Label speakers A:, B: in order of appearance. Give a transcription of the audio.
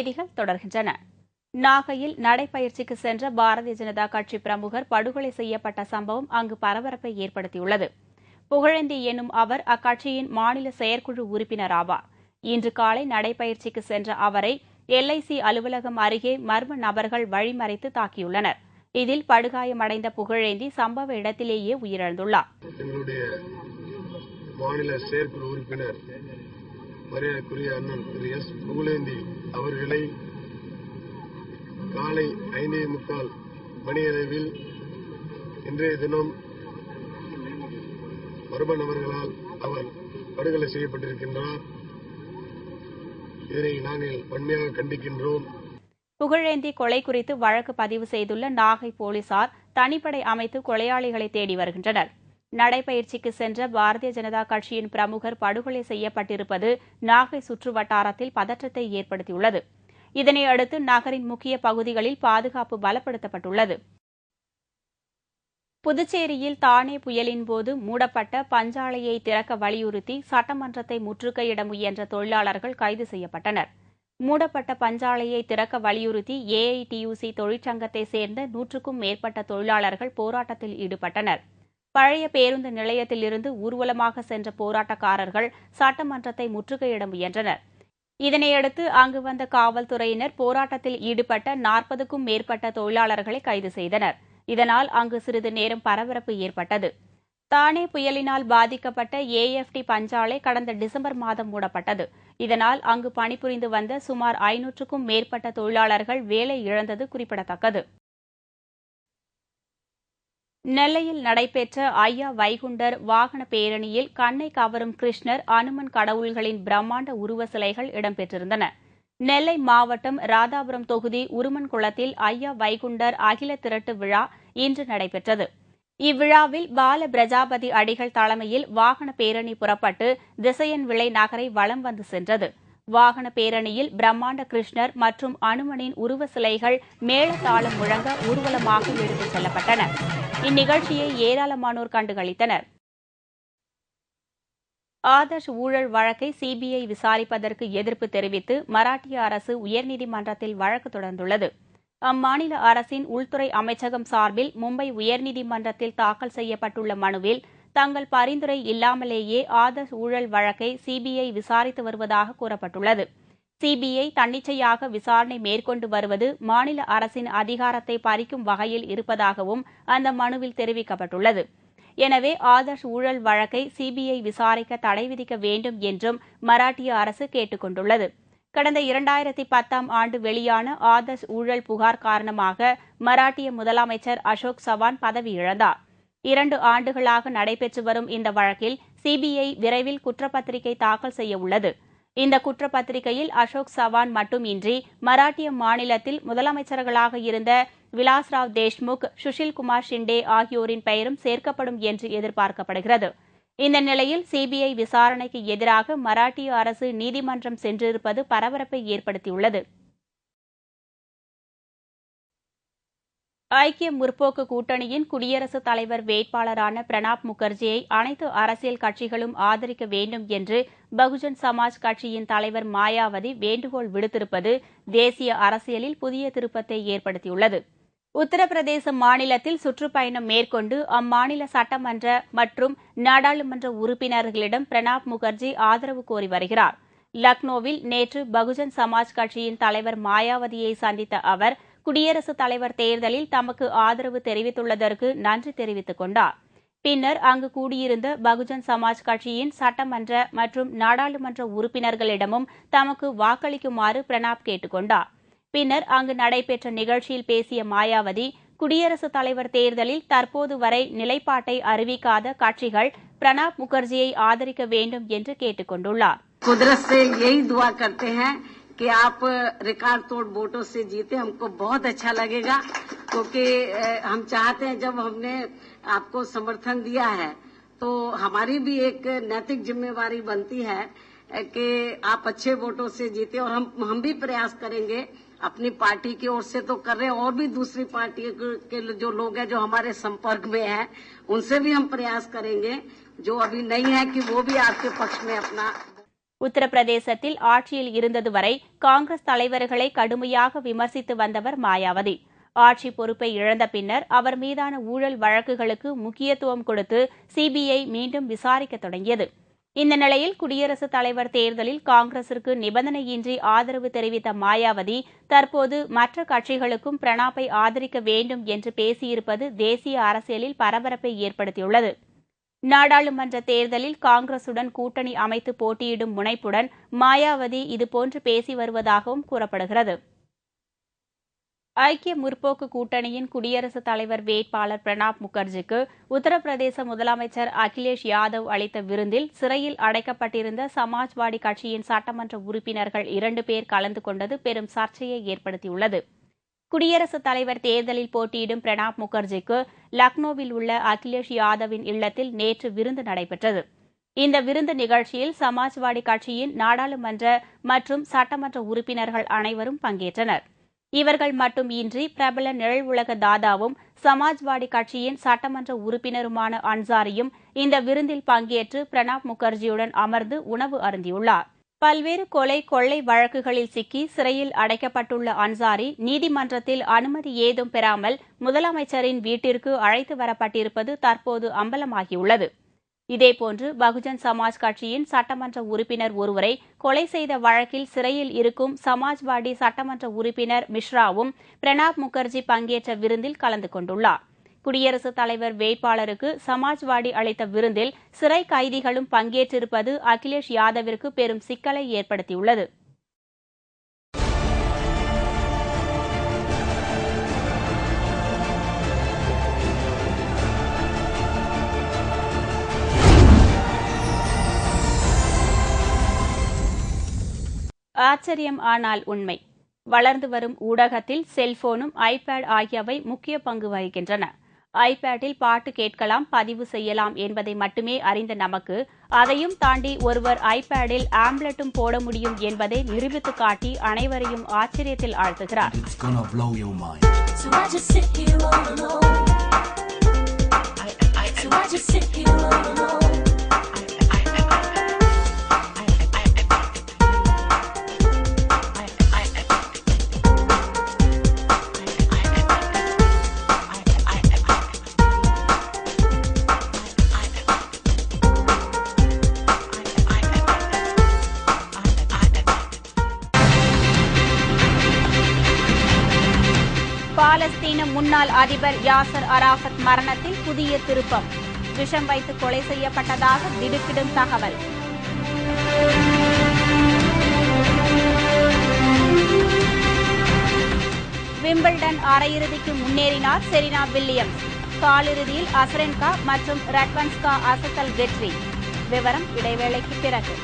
A: செய்திகள் தொடர்கின்றன. நாகையில் நடைபயிற்சிக்கு சென்ற பாரதிய ஜனதா கட்சி பிரமுகர் படுகொலை செய்யப்பட்ட சம்பவம் அங்கு பரபரப்பை ஏற்படுத்தியுள்ளது. புகழேந்தி எனும் அவர் அக்கட்சியின் மாநில செயற்குழு உறுப்பினர் ஆவார். இன்று காலை நடைபயிற்சிக்கு சென்ற அவரை LIC அலுவலகம் அருகே மர்ம நபர்கள் வழிமறைத்து தாக்கியுள்ளனர். இதில் படுகாயமடைந்த புகழேந்தி சம்பவ இடத்திலேயே உயிரிழந்துள்ளார்.
B: மாநில செயற்குழு உறுப்பினர் மரியாதைக்குரிய அண்ணன் திரு S. புகழேந்தி அவர்களை காலை 5:45 மணியளவில் இன்றைய தினம் மர்ம நபர்களால் அவர் படுகொலை செய்யப்பட்டிருக்கின்றார். இதனை நாங்கள் வன்மையாக கண்டிக்கின்றோம்.
A: புகழேந்தி கொலை குறித்து வழக்கு பதிவு செய்துள்ள நாகை போலீசார் தனிப்படை அமைத்து கொலையாளிகளை தேடி வருகின்றனர். நடைபயிற்சிக்கு சென்ற பாரதிய ஜனதா கட்சியின் பிரமுகர் படுகொலை செய்யப்பட்டிருப்பது நாகை சுற்று வட்டாரத்தில் பதற்றத்தை ஏற்படுத்தியுள்ளது. இதனையடுத்து நகரின் முக்கிய பகுதிகளில் பாதுகாப்பு பலப்படுத்தப்பட்டுள்ளது. புதுச்சேரியில் தானே புயலின் போது மூடப்பட்ட பஞ்சாலையை திறக்க வலியுறுத்தி சட்டமன்றத்தை முற்றுகையிட முயன்ற தொழிலாளர்கள் கைது செய்யப்பட்டனர். மூடப்பட்ட பஞ்சாலையை திறக்க வலியுறுத்தி AITUC தொழிற்சங்கத்தை சேர்ந்த 100க்கும் மேற்பட்ட தொழிலாளர்கள் போராட்டத்தில் ஈடுபட்டனர். பழைய பேருந்து நிலையத்திலிருந்து ஊர்வலமாக சென்ற போராட்டக்காரர்கள் சட்டமன்றத்தை முற்றுகையிட முயன்றனர். இதனையடுத்து அங்கு வந்த காவல்துறையினர் போராட்டத்தில் ஈடுபட்ட 40க்கும் மேற்பட்ட தொழிலாளர்களை கைது செய்தனர். இதனால் அங்கு சிறிது நேரம் பரபரப்பு ஏற்பட்டது. தானே புயலினால் பாதிக்கப்பட்ட AFT பஞ்சாலை கடந்த டிசம்பர் மாதம் மூடப்பட்டது. இதனால் அங்கு பணிபுரிந்து வந்த சுமார் 500க்கும் மேற்பட்ட தொழிலாளர்கள் வேலை இழந்தது குறிப்பிடத்தக்கது. நெல்லையில் நடைபெற்ற ஐயா வைகுண்டர் வாகன பேரணியில் கண்ணை கவரும் கிருஷ்ணர், அனுமன் கடவுள்களின் பிரம்மாண்ட உருவ சிலைகள் இடம்பெற்றிருந்தன. நெல்லை மாவட்டம் ராதாபுரம் தொகுதி உருமன்குளத்தில் ஐயா வைகுண்டர் அகில திரட்டு விழா இன்று நடைபெற்றது. இவ்விழாவில் பால பிரஜாபதி அடிகள் தலைமையில் வாகன பேரணி புறப்பட்டு திசையன் விளை நகரை வலம் வந்து சென்றது. வாகன பேரணியில் பிரம்மாண்ட கிருஷ்ணர் மற்றும் அனுமனின் உருவ சிலைகள் மேளதாளம் முழங்க ஊர்வலமாக எடுத்துச் செல்லப்பட்டன. இந்நிகழ்ச்சியை ஏராளமானோர் கண்டுகளித்தனர். ஆதர்ஷ் ஊழல் வழக்கை CBI விசாரிப்பதற்கு எதிர்ப்பு தெரிவித்து மராட்டிய அரசு உயர்நீதிமன்றத்தில் வழக்கு தொடர்ந்துள்ளது. அம்மாநில அரசின் உள்துறை அமைச்சகம் சார்பில் மும்பை உயர்நீதிமன்றத்தில் தாக்கல் செய்யப்பட்டுள்ள மனுவில் தங்கள் பரிந்துரை இல்லாமலேயே ஆதர்ஷ் ஊழல் வழக்கை CBI விசாரித்து வருவதாக கூறப்பட்டுள்ளது. CBI தன்னிச்சையாக விசாரணை மேற்கொண்டு வருவது மாநில அரசின் அதிகாரத்தை பறிக்கும் வகையில் இருப்பதாகவும் அந்த மனுவில் தெரிவிக்கப்பட்டுள்ளது. எனவே ஆதர்ஷ் ஊழல் வழக்கை CBI விசாரிக்க தடை விதிக்க வேண்டும் என்றும் மராட்டிய அரசு கேட்டுக் கொண்டுள்ளது. கடந்த 2010ஆம் ஆண்டு வெளியான ஆதர்ஷ் ஊழல் புகார் காரணமாக மராட்டிய முதலமைச்சர் அசோக் சவான் பதவி இழந்தார். 2 ஆண்டுகளாக நடைபெற்று வரும் இந்த வழக்கில் CBI விரைவில் குற்றப்பத்திரிகை தாக்கல் செய்ய உள்ளது. இந்த குற்றப்பத்திரிகையில் அசோக் சவான் மட்டுமின்றி மராட்டிய மாநிலத்தில் முதலமைச்சர்களாக இருந்த விலாஸ்ராவ் தேஷ்முக், சுஷில்குமார் ஷிண்டே ஆகியோரின் பெயரும் சேர்க்கப்படும் என்று எதிர்பார்க்கப்படுகிறது. இந்த நிலையில் CBI விசாரணைக்கு எதிராக மராட்டிய அரசு நீதிமன்றம் சென்றிருப்பது பரபரப்பை ஏற்படுத்தியுள்ளது. ஐக்கிய முற்போக்கு கூட்டணியின் குடியரசுத் தலைவர் வேட்பாளரான பிரணாப் முகர்ஜியை அனைத்து அரசியல் கட்சிகளும் ஆதரிக்க வேண்டும் என்று பகுஜன் சமாஜ் கட்சியின் தலைவர் மாயாவதி வேண்டுகோள் விடுத்திருப்பது தேசிய அரசியலில் புதிய திருப்பத்தை ஏற்படுத்தியுள்ளது. உத்தரப்பிரதேச மாநிலத்தில் சுற்றுப்பயணம் மேற்கொண்டு அம்மாநில சட்டமன்ற மற்றும் நாடாளுமன்ற உறுப்பினர்களிடம் பிரணாப் முகர்ஜி ஆதரவு கோரி வருகிறார். லக்னோவில் நேற்று பகுஜன் சமாஜ் கட்சியின் தலைவர் மாயாவதியை சந்தித்த அவர் குடியரசுத் தலைவர் தேர்தலில் தமக்கு ஆதரவு தெரிவித்துள்ளதற்கு நன்றி தெரிவித்துக் கொண்டார். பின்னர் அங்கு கூடியிருந்த பகுஜன் சமாஜ் கட்சியின் சட்டமன்ற மற்றும் நாடாளுமன்ற உறுப்பினர்களிடமும் தமக்கு வாக்களிக்குமாறு பிரணாப் கேட்டுக் கொண்டார். பின்னர் அங்கு நடைபெற்ற நிகழ்ச்சியில் பேசிய மாயாவதி, குடியரசுத் தலைவர் தேர்தலில் தற்போது வரை நிலைப்பாட்டை அறிவிக்காத கட்சிகள் பிரணாப் முகர்ஜியை ஆதரிக்க வேண்டும் என்று கேட்டுக் கொண்டுள்ளார்.
C: कि आप रिकॉर्ड तोड़ वोटों से जीते, हमको बहुत अच्छा लगेगा, क्योंकि हम चाहते हैं जब हमने आपको समर्थन दिया है तो हमारी भी एक नैतिक जिम्मेवारी बनती है कि आप अच्छे वोटों से जीते, और हम भी प्रयास करेंगे अपनी पार्टी की ओर से तो कर रहे हैं, और भी दूसरी पार्टी के जो लोग हैं जो हमारे संपर्क में हैं उनसे भी हम प्रयास करेंगे, जो अभी नहीं है कि वो भी आपके पक्ष में अपना।
A: உத்தரப்பிரதேசத்தில் ஆட்சியில் இருந்தது வரை காங்கிரஸ் தலைவர்களை கடுமையாக விமர்சித்து வந்தவர் மாயாவதி. ஆட்சி பொறுப்பை இழந்த பின்னர் அவர் மீதான ஊழல் வழக்குகளுக்கு முக்கியத்துவம் கொடுத்து சிபிஐ மீண்டும் விசாரிக்க தொடங்கியது. இந்த நிலையில் குடியரசுத் தலைவர் தேர்தலில் காங்கிரசிற்கு நிபந்தனையின்றி ஆதரவு தெரிவித்த மாயாவதி தற்போது மற்ற கட்சிகளுக்கும் பிரணாப்பை ஆதரிக்க வேண்டும் என்று பேசியிருப்பது தேசிய அரசியலில் பரபரப்பை ஏற்படுத்தியுள்ளது. நாடாளுமன்ற தேர்தலில் காங்கிரசுடன் கூட்டணி அமைத்து போட்டியிடும் முனைப்புடன் மாயாவதி இதுபோன்று பேசி வருவதாகவும் கூறப்படுகிறது. ஐக்கிய முற்போக்கு கூட்டணியின் குடியரசுத் தலைவர் வேட்பாளர் பிரணாப் முகர்ஜிக்கு உத்தரப்பிரதேச முதலமைச்சர் அகிலேஷ் யாதவ் அளித்த விருந்தில் சிறையில் அடைக்கப்பட்டிருந்த சமாஜ்வாடி கட்சியின் சட்டமன்ற உறுப்பினர்கள் 2 பேர் கலந்து கொண்டது பெரும் சர்ச்சையை ஏற்படுத்தியுள்ளது. குடியரசுத் தலைவர் தேர்தலில் போட்டியிடும் பிரணாப் முகர்ஜிக்கு லக்னோவில் உள்ள அகிலேஷ் யாதவின் இல்லத்தில் நேற்று விருந்து நடைபெற்றது. இந்த விருந்து நிகழ்ச்சியில் சமாஜ்வாடி கட்சியின் நாடாளுமன்ற மற்றும் சட்டமன்ற உறுப்பினர்கள் அனைவரும் பங்கேற்றனர். இவர்கள் மட்டுமின்றி பிரபல நிழல் உலக தாதாவும் சமாஜ்வாடி கட்சியின் சட்டமன்ற உறுப்பினருமான அன்சாரியும் இந்த விருந்தில் பங்கேற்று பிரணாப் முகர்ஜியுடன் அமர்ந்து உணவு அருந்தியுள்ளார். பல்வேறு கொள்ளை வழக்குகளில் சிக்கி சிறையில் அடைக்கப்பட்டுள்ள அன்சாரி நீதிமன்றத்தில் அனுமதி ஏதும் பெறாமல் முதலமைச்சரின் வீட்டிற்கு அழைத்து வரப்பட்டிருப்பது தற்போது அம்பலமாகியுள்ளது. இதேபோன்று பகுஜன் சமாஜ் கட்சியின் சட்டமன்ற உறுப்பினர் ஒருவரை கொலை செய்த வழக்கில் சிறையில் இருக்கும் சமாஜ்வாடி சட்டமன்ற உறுப்பினர் மிஸ்ராவும் பிரணாப் முகர்ஜி பங்கேற்ற விருந்தில் கலந்து கொண்டுள்ளார். குடியரசுத் தலைவர் வேட்பாளருக்கு சமாஜ்வாடி அளித்த விருந்தில் சிறை கைதிகளும் பங்கேற்றிருப்பது அகிலேஷ் யாதவிற்கு பெரும் சிக்கலை ஏற்படுத்தியுள்ளது. ஆச்சரியம் ஆனால் உண்மை. வளர்ந்து வரும் ஊடகத்தில் செல்போனும் ஐபேட் ஆகியவை முக்கிய பங்கு வகிக்கின்றன. ஐபேடில் பாட்டு கேட்கலாம், பதிவு செய்யலாம் என்பதை மட்டுமே அறிந்த நமக்கு அதையும் தாண்டி ஒருவர் ஐபேடில் ஆம்லெட்டும் போட முடியும் என்பதை நிரூபித்து காட்டி அனைவரையும் ஆச்சரியத்தில் ஆழ்த்துகிறார். பாலஸ்தீன முன்னாள் அதிபர் யாசர் அரஃபத் மரணத்தில் புதிய திருப்பம். விஷம் வைத்து கொலை செய்யப்பட்டதாக திடுக்கிடும் தகவல். விம்பிள்டன் அரையிறுதிக்கு முன்னேறினார் செரீனா வில்லியம்ஸ். காலிறுதியில் அசரென்கா மற்றும் ரட்வன்ஸ்கா அசத்தல் வெற்றி. விவரம் இடைவேளைக்கு பிறகு.